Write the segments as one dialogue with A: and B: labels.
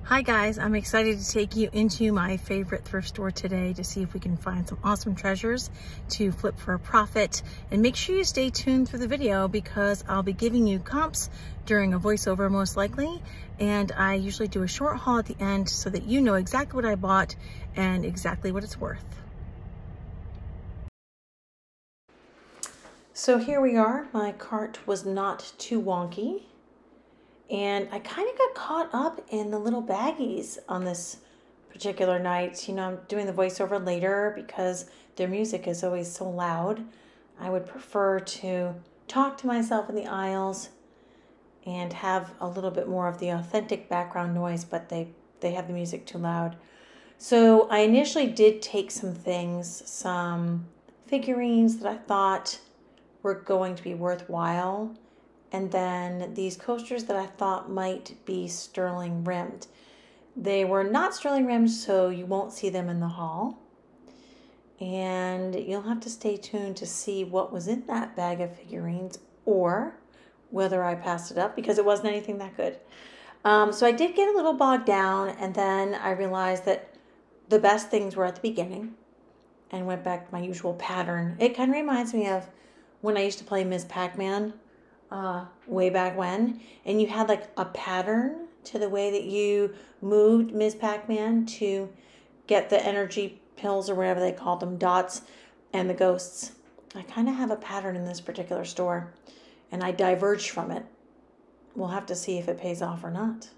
A: Hi guys, I'm excited to take you into my favorite thrift store today to see if we can find some awesome treasures to flip for a profit. And make sure you stay tuned through the video because I'll be giving you comps during a voiceover most likely. And I usually do a short haul at the end so that you know exactly what I bought and exactly what it's worth. So here we are. My cart was not too wonky. And I kind of got caught up in the little baggies on this particular night. You know, I'm doing the voiceover later because their music is always so loud. I would prefer to talk to myself in the aisles and have a little bit more of the authentic background noise, but they have the music too loud. So I initially did take some things, some figurines that I thought were going to be worthwhile. And then these coasters that I thought might be sterling rimmed. They were not sterling rimmed, so you won't see them in the haul. And you'll have to stay tuned to see what was in that bag of figurines or whether I passed it up because it wasn't anything that good. So I did get a little bogged down, and then I realized that the best things were at the beginning and went back to my usual pattern. It kind of reminds me of when I used to play Ms. Pac-Man. Way back when, and you had like a pattern to the way that you moved Ms. Pac-Man to get the energy pills or whatever they called them, dots, and the ghosts. I kind of have a pattern in this particular store, and I diverged from it. We'll have to see if it pays off or not.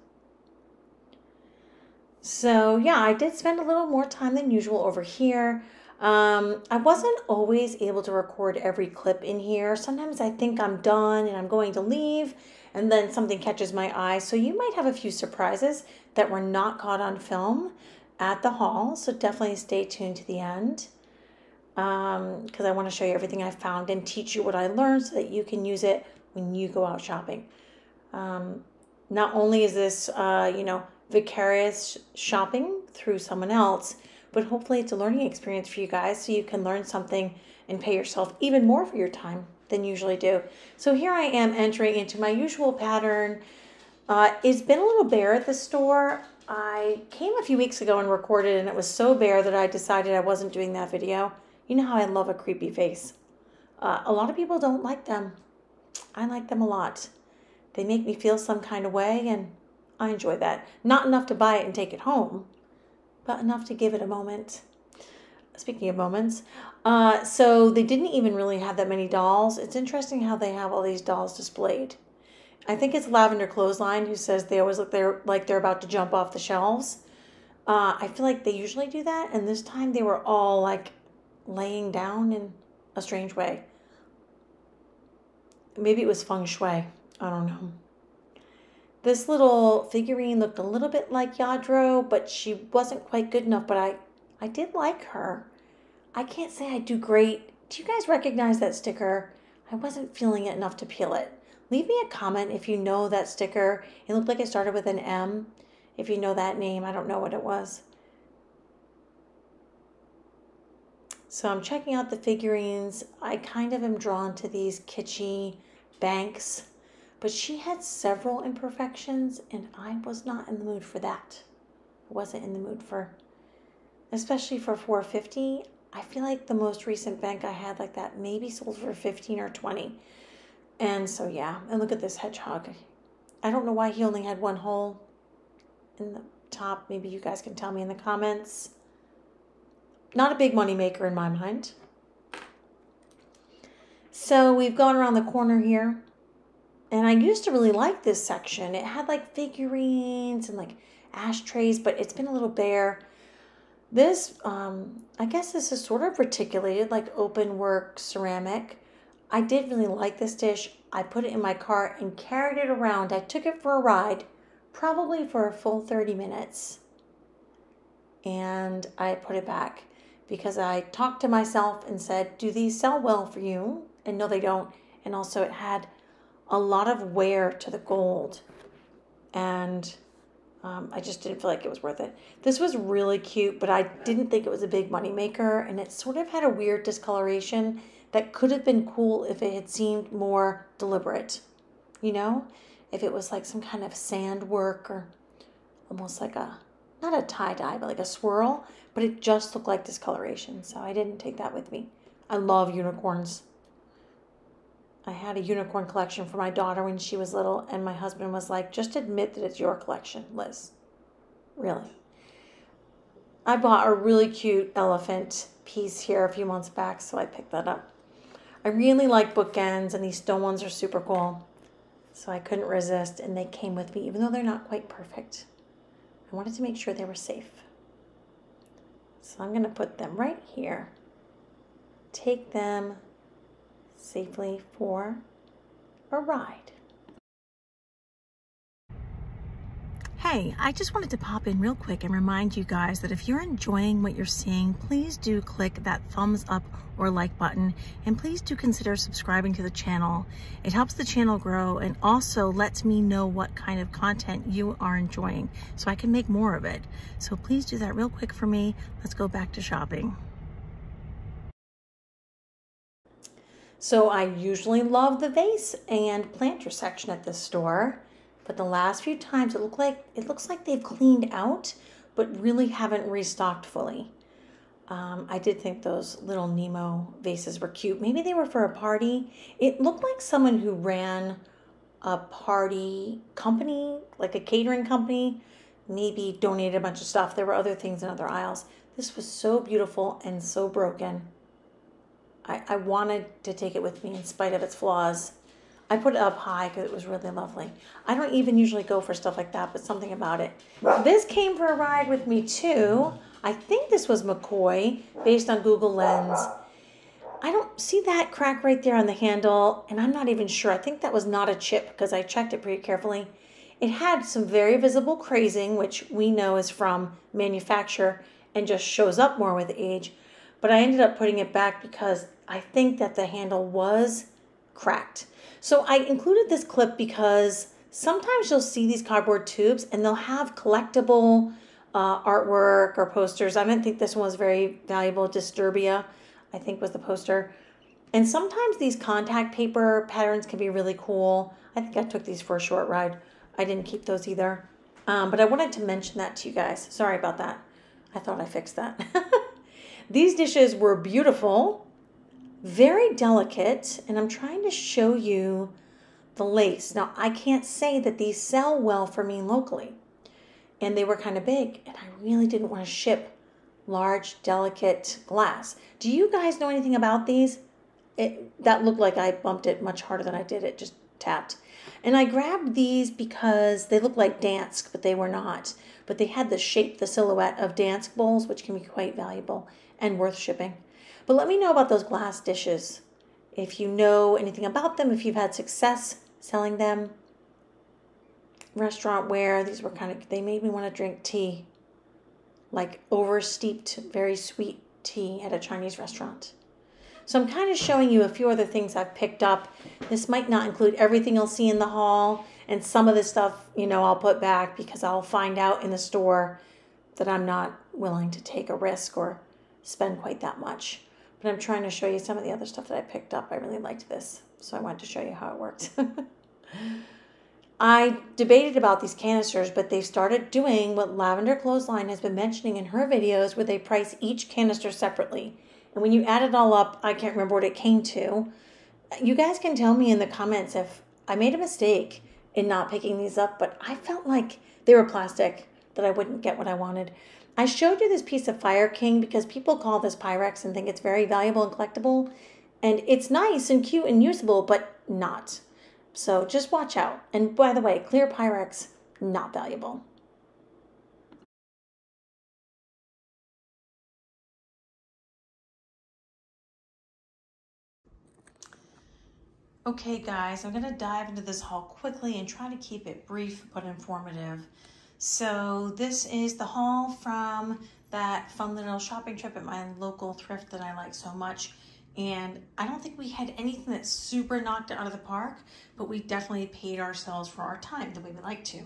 A: So yeah, I did spend a little more time than usual over here. I wasn't always able to record every clip in here. Sometimes I think I'm done and I'm going to leave and then something catches my eye. So you might have a few surprises that were not caught on film at the haul. So definitely stay tuned to the end because I want to show you everything I found and teach you what I learned so that you can use it when you go out shopping. Not only is this, vicarious shopping through someone else, but hopefully it's a learning experience for you guys so you can learn something and pay yourself even more for your time than you usually do. So here I am entering into my usual pattern. It's been a little bare at the store. I came a few weeks ago and recorded, and it was so bare that I decided I wasn't doing that video. You know how I love a creepy face. A lot of people don't like them. I like them a lot. They make me feel some kind of way, and I enjoy that. Not enough to buy it and take it home, but enough to give it a moment. Speaking of moments, so they didn't even really have that many dolls. It's interesting how they have all these dolls displayed. I think it's Lavender Clothesline who says they always look like they're about to jump off the shelves. I feel like they usually do that, and this time they were all like laying down in a strange way. Maybe it was feng shui. I don't know. This little figurine looked a little bit like Yadro, but she wasn't quite good enough, but I did like her. I can't say I do great. Do you guys recognize that sticker? I wasn't feeling it enough to peel it. Leave me a comment if you know that sticker. It looked like it started with an M. If you know that name, I don't know what it was. So I'm checking out the figurines. I kind of am drawn to these kitschy banks. But she had several imperfections, and I was not in the mood for that. I wasn't in the mood for, especially for $4.50. I feel like the most recent bank I had like that maybe sold for $15 or $20. And so yeah, and look at this hedgehog. I don't know why he only had one hole in the top. Maybe you guys can tell me in the comments. Not a big money maker in my mind. So we've gone around the corner here. And I used to really like this section. It had like figurines and like ashtrays, but it's been a little bare. This, I guess this is sort of reticulated, like open work ceramic. I did really like this dish. I put it in my car and carried it around. I took it for a ride, probably for a full 30 minutes. And I put it back because I talked to myself and said, do these sell well for you? And no, they don't. And also it had a lot of wear to the gold, and I just didn't feel like it was worth it. This was really cute, but I didn't think it was a big money maker, and it sort of had a weird discoloration that could have been cool if it had seemed more deliberate, you know, if it was like some kind of sand work or almost like a, not a tie-dye, but like a swirl, but it just looked like discoloration, so I didn't take that with me. I love unicorns. I had a unicorn collection for my daughter when she was little, and my husband was like, just admit that it's your collection, Liz. Really. I bought a really cute elephant piece here a few months back, so I picked that up. I really like bookends, and these stone ones are super cool. So I couldn't resist, and they came with me, even though they're not quite perfect. I wanted to make sure they were safe. So I'm going to put them right here. Take them safely for a ride. Hey, I just wanted to pop in real quick and remind you guys that if you're enjoying what you're seeing, please do click that thumbs up or like button, and please do consider subscribing to the channel. It helps the channel grow and also lets me know what kind of content you are enjoying so I can make more of it. So please do that real quick for me. Let's go back to shopping. So I usually love the vase and planter section at this store. But the last few times it looks like they've cleaned out, but really haven't restocked fully. I did think those little Nemo vases were cute. Maybe they were for a party. It looked like someone who ran a party company, like a catering company, maybe donated a bunch of stuff. There were other things in other aisles. This was so beautiful and so broken. I wanted to take it with me in spite of its flaws. I put it up high because it was really lovely. I don't even usually go for stuff like that, but something about it. This came for a ride with me too. I think this was McCoy, based on Google Lens. I don't see that crack right there on the handle, and I'm not even sure. I think that was not a chip because I checked it pretty carefully. It had some very visible crazing, which we know is from manufacturer and just shows up more with age. But I ended up putting it back because I think that the handle was cracked. So I included this clip because sometimes you'll see these cardboard tubes and they'll have collectible artwork or posters. I didn't think this one was very valuable. Disturbia, I think, was the poster. And sometimes these contact paper patterns can be really cool. I think I took these for a short ride. I didn't keep those either. But I wanted to mention that to you guys. Sorry about that. I thought I fixed that. These dishes were beautiful. Very delicate, and I'm trying to show you the lace. Now, I can't say that these sell well for me locally, and they were kind of big, and I really didn't want to ship large, delicate glass. Do you guys know anything about these? That looked like I bumped it much harder than I did. It just tapped. And I grabbed these because they look like Dansk, but they were not. But they had the shape, the silhouette of Dansk bowls, which can be quite valuable and worth shipping. But let me know about those glass dishes. If you know anything about them, if you've had success selling them. Restaurant ware, these were they made me want to drink tea. Like over-steeped, very sweet tea at a Chinese restaurant. So I'm kind of showing you a few other things I've picked up. This might not include everything you'll see in the haul. And some of this stuff, I'll put back because I'll find out in the store that I'm not willing to take a risk or spend quite that much. But I'm trying to show you some of the other stuff that I picked up. I really liked this, so I wanted to show you how it worked. I debated about these canisters, but they've started doing what Lavender Clothesline has been mentioning in her videos, where they price each canister separately. And when you add it all up, I can't remember what it came to. You guys can tell me in the comments if I made a mistake in not picking these up, but I felt like they were plastic, that I wouldn't get what I wanted. I showed you this piece of Fire King because people call this Pyrex and think it's very valuable and collectible. And it's nice and cute and usable, but not. So just watch out. And by the way, clear Pyrex, not valuable. Okay guys, I'm going to dive into this haul quickly and try to keep it brief but informative. So this is the haul from that fun little shopping trip at my local thrift that I like so much. And I don't think we had anything that super knocked it out of the park, but we definitely paid ourselves for our time the way we like to.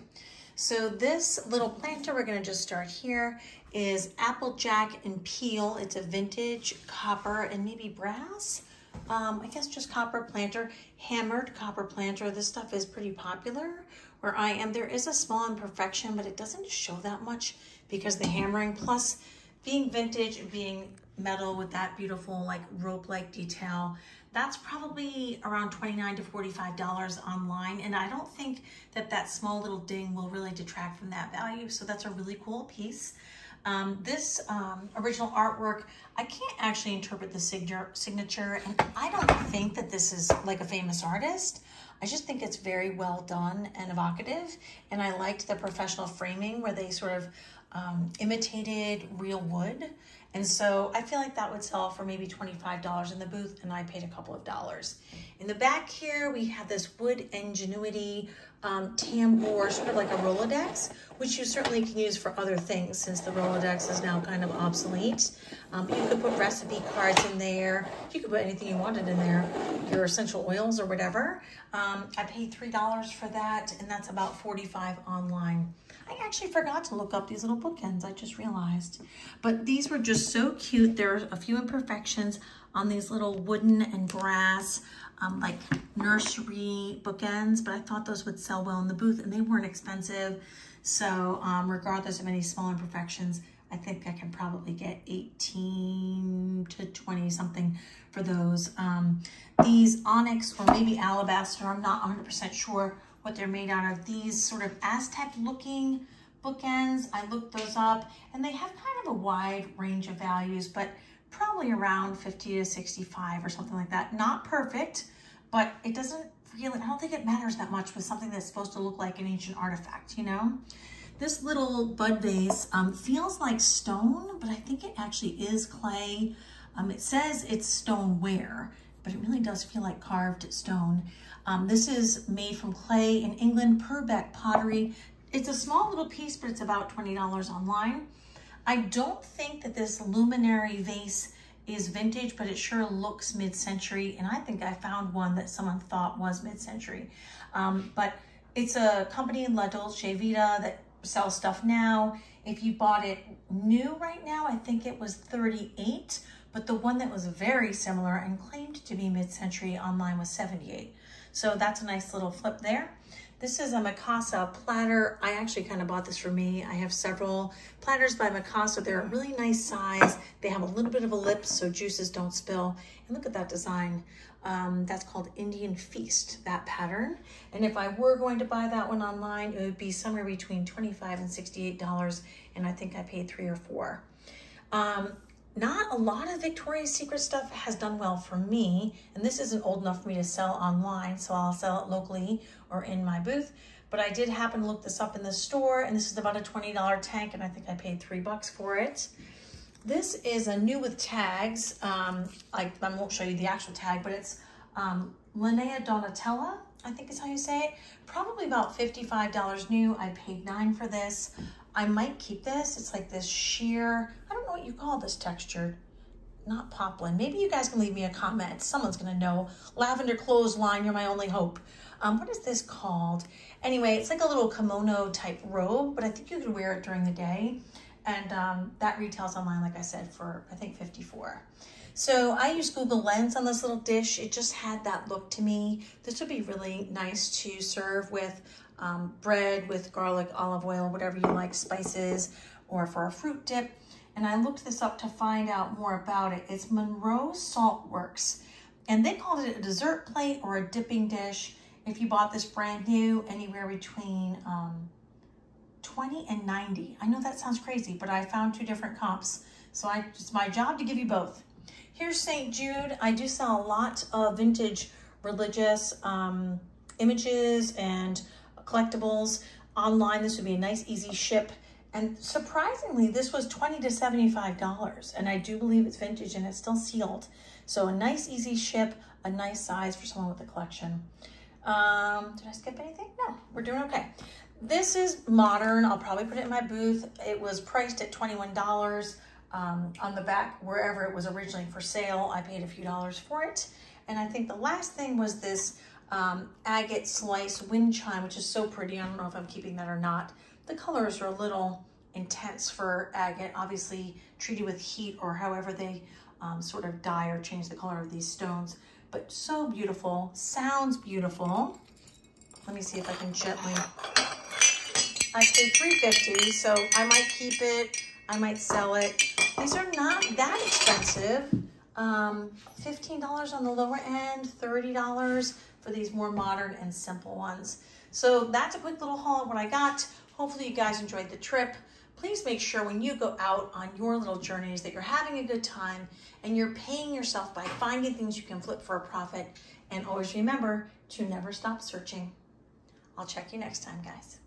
A: So this little planter, we're going to just start here, is Applejack and Peel. It's a vintage copper and maybe brass. I guess just copper planter, hammered copper planter. This stuff is pretty popular where I am, there is a small imperfection, but it doesn't show that much because the hammering, plus being vintage and being metal with that beautiful like rope-like detail, that's probably around $29 to $45 online. And I don't think that that small little ding will really detract from that value. So that's a really cool piece. This original artwork, I can't actually interpret the signature, and I don't think that this is like a famous artist. I just think it's very well done and evocative, and I liked the professional framing where they sort of imitated real wood. And so I feel like that would sell for maybe $25 in the booth, and I paid a couple of dollars. In the back here, we have this Wood Ingenuity tambour, sort of like a Rolodex, which you certainly can use for other things since the Rolodex is now kind of obsolete. You could put recipe cards in there. You could put anything you wanted in there, your essential oils or whatever. I paid $3 for that, and that's about $45 online. I actually forgot to look up these little bookends, I just realized. But these were just so cute. There are a few imperfections on these little wooden and brass, like nursery bookends, but I thought those would sell well in the booth, and they weren't expensive. So regardless of any small imperfections, I think I can probably get 18 to 20 something for those. These onyx or maybe alabaster, I'm not 100% sure what they're made out of. These sort of Aztec looking bookends, I looked those up, and they have kind of a wide range of values, but probably around 50 to 65 or something like that. Not perfect, but it doesn't really, I don't think it matters that much with something that's supposed to look like an ancient artifact, you know? This little bud vase feels like stone, but I think it actually is clay. It says it's stoneware, but it really does feel like carved stone. This is made from clay in England, Purbeck Pottery. It's a small little piece, but it's about $20 online. I don't think that this luminary vase is vintage, but it sure looks mid-century, and I think I found one that someone thought was mid-century. But it's a company in La Dolce Vita that sells stuff now. If you bought it new right now, I think it was $38, but the one that was very similar and claimed to be mid-century online was $78. So that's a nice little flip there. This is a Mikasa platter. I actually kind of bought this for me. I have several platters by Mikasa. They're a really nice size. They have a little bit of a lip so juices don't spill. And look at that design. That's called Indian Feast, that pattern. And if I were going to buy that one online, it would be somewhere between $25 and $68. And I think I paid $3 or $4. Not a lot of Victoria's Secret stuff has done well for me, and this isn't old enough for me to sell online, so I'll sell it locally or in my booth. But I did happen to look this up in the store, and this is about a $20 tank, and I think I paid $3 for it. This is a new with tags. I won't show you the actual tag, but it's Linnea Donatella, I think is how you say it. Probably about $55 new. I paid $9 for this. I might keep this. It's like this sheer, I don't know what you call this texture. Not poplin. Maybe you guys can leave me a comment. Someone's gonna know. Lavender clothesline, you're my only hope. What is this called? Anyway, it's like a little kimono type robe, but I think you could wear it during the day. And that retails online, like I said, for I think $54. So I used Google Lens on this little dish. It just had that look to me. This would be really nice to serve with bread with garlic, olive oil, whatever you like, spices, or for a fruit dip. And I looked this up to find out more about it. It's Monroe Salt Works, and they called it a dessert plate or a dipping dish. If you bought this brand new, anywhere between 20 and 90. I know that sounds crazy, but I found two different comps. So it's my job to give you both. Here's St. Jude. I do sell a lot of vintage religious images and collectibles online. This would be a nice, easy ship. And surprisingly, this was $20 to $75. And I do believe it's vintage and it's still sealed. So a nice, easy ship, a nice size for someone with a collection. Did I skip anything? No, we're doing okay. This is modern. I'll probably put it in my booth. It was priced at $21 on the back, wherever it was originally for sale. I paid a few dollars for it. And I think the last thing was this agate slice wind chime, which is so pretty. I don't know if I'm keeping that or not. The colors are a little intense for agate, obviously treated with heat or however they sort of dye or change the color of these stones. But so beautiful, sounds beautiful. Let me see if I can gently. I paid $3.50, so I might keep it. I might sell it. These are not that expensive. $15 on the lower end, $30 for these more modern and simple ones. So that's a quick little haul of what I got. Hopefully you guys enjoyed the trip. Please make sure when you go out on your little journeys that you're having a good time and you're paying yourself by finding things you can flip for a profit. And always remember to never stop searching. I'll check you next time, guys.